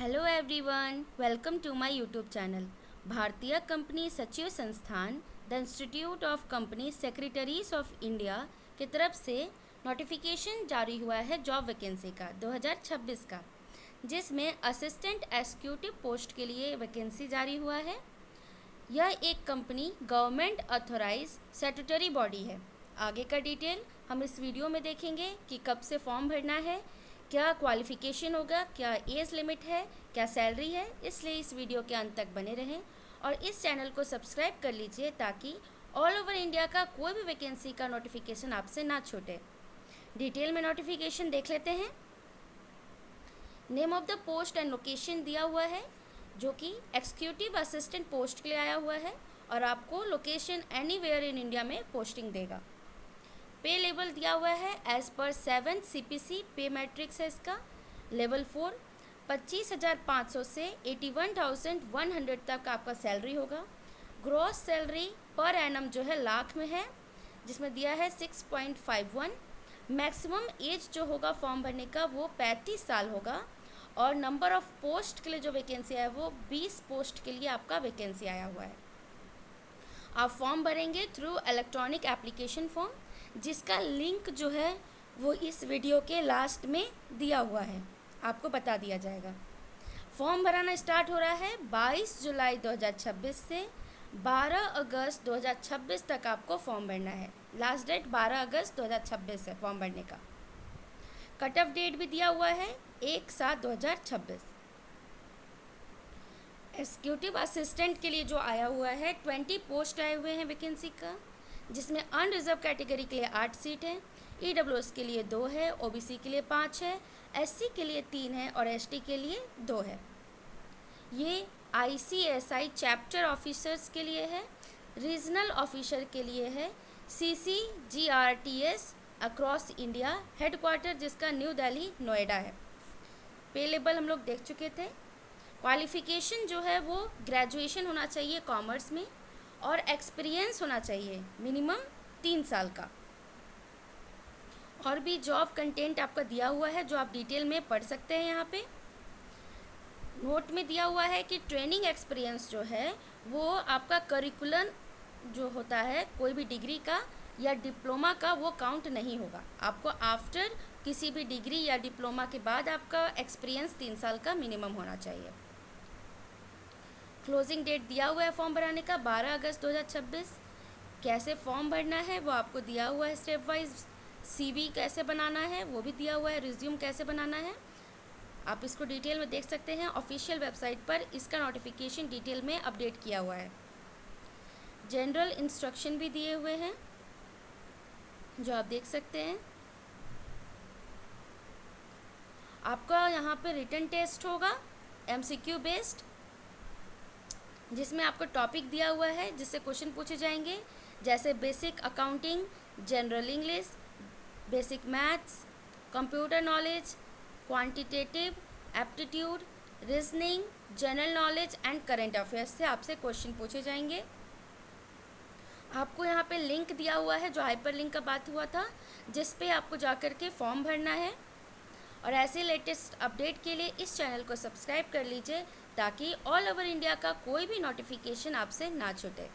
Hello everyone, welcome to my YouTube channel. भारतीय company सचिव संस्थान the institute of company secretaries of India की तरफ से नोटिफिकेशन जारी हुआ है जॉब वैकेंसी का 2026 का, जिसमें असिस्टेंट एग्जीक्यूटिव पोस्ट के लिए वैकेंसी जारी हुआ है। यह एक company government authorise statutory body है। आगे का डिटेल हम इस वीडियो में देखेंगे कि कब से फॉर्म भरना है, क्या क्वालिफ़िकेशन होगा, क्या एज लिमिट है, क्या सैलरी है। इसलिए इस वीडियो के अंत तक बने रहें और इस चैनल को सब्सक्राइब कर लीजिए ताकि ऑल ओवर इंडिया का कोई भी वैकेंसी का नोटिफिकेशन आपसे ना छूटे। डिटेल में नोटिफिकेशन देख लेते हैं। Name of the post and location दिया हुआ है, जो कि एग्जीक्यूटिव असिस्टेंट पोस्ट के लिए आया हुआ है और आपको लोकेशन एनीवेयर इन इंडिया में पोस्टिंग देगा। पे लेवल दिया हुआ है एज पर 7 CPC पे मैट्रिक्स है इसका। लेवल 4 25,500 से 81,100 तक आपका सैलरी होगा। ग्रॉस सैलरी पर एनम जो है लाख में है, जिसमें दिया है 6.51। मैक्सिमम एज जो होगा फॉर्म भरने का वो 35 साल होगा और नंबर ऑफ पोस्ट के लिए जो वैकेंसी है वो 20 पोस्ट के लिए आपका वैकेंसी आया हुआ है। आप फॉर्म भरेंगे थ्रू इलेक्ट्रॉनिक एप्लीकेशन फॉर्म, जिसका लिंक जो है वो इस वीडियो के लास्ट में दिया हुआ है, आपको बता दिया जाएगा। फॉर्म भराना स्टार्ट हो रहा है 22 जुलाई 2026 से 12 अगस्त 2026 तक आपको फॉर्म भरना है। लास्ट डेट 12 अगस्त 2026 है फॉर्म भरने का। कट ऑफ डेट भी दिया हुआ है 1/7/2026। एग्जीक्यूटिव असिस्टेंट के लिए जो आया हुआ है 20 पोस्ट आए हुए हैं वैकेंसी का, जिसमें अनरिजर्व कैटेगरी के लिए 8 सीट है, EWS के लिए 2 है, OBC के लिए 5 है, SC के लिए 3 है और ST के लिए 2 है। ये ICSI चैप्टर ऑफिसर्स के लिए है, रीजनल ऑफिसर के लिए है, CCGRTS अक्रॉस इंडिया, हेडक्वार्टर जिसका न्यू दिल्ली नोएडा है। पे लेवल हम लोग देख चुके थे। क्वालिफ़िकेशन जो है वो ग्रेजुएशन होना चाहिए कॉमर्स में और एक्सपीरियंस होना चाहिए मिनिमम 3 साल का। और भी जॉब कंटेंट आपका दिया हुआ है जो आप डिटेल में पढ़ सकते हैं। यहाँ पे नोट में दिया हुआ है कि ट्रेनिंग एक्सपीरियंस जो है वो आपका करिकुलम जो होता है कोई भी डिग्री का या डिप्लोमा का वो काउंट नहीं होगा। आपको आफ्टर किसी भी डिग्री या डिप्लोमा के बाद आपका एक्सपीरियंस 3 साल का मिनिमम होना चाहिए। क्लोजिंग डेट दिया हुआ है फॉर्म भराने का 12 अगस्त 2026। कैसे फॉर्म भरना है वो आपको दिया हुआ है स्टेप वाइज। CV कैसे बनाना है वो भी दिया हुआ है, रिज्यूम कैसे बनाना है आप इसको डिटेल में देख सकते हैं। ऑफिशियल वेबसाइट पर इसका नोटिफिकेशन डिटेल में अपडेट किया हुआ है। जनरल इंस्ट्रक्शन भी दिए हुए हैं जो आप देख सकते हैं। आपका यहाँ पे रिटन टेस्ट होगा MCQ बेस्ड, जिसमें आपको टॉपिक दिया हुआ है जिससे क्वेश्चन पूछे जाएंगे, जैसे basic accounting, general English, basic maths, computer knowledge, quantitative aptitude, reasoning, general knowledge and current affairs से आपसे क्वेश्चन पूछे जाएंगे। आपको यहाँ पे लिंक दिया हुआ है जो हाइपर लिंक का बात हुआ था, जिस पे आपको जाकर के फॉर्म भरना है। और ऐसे लेटेस्ट अपडेट के लिए इस चैनल को सब्सक्राइब कर लीजिए ताकि ऑल ओवर इंडिया का कोई भी नोटिफिकेशन आपसे ना छूटे।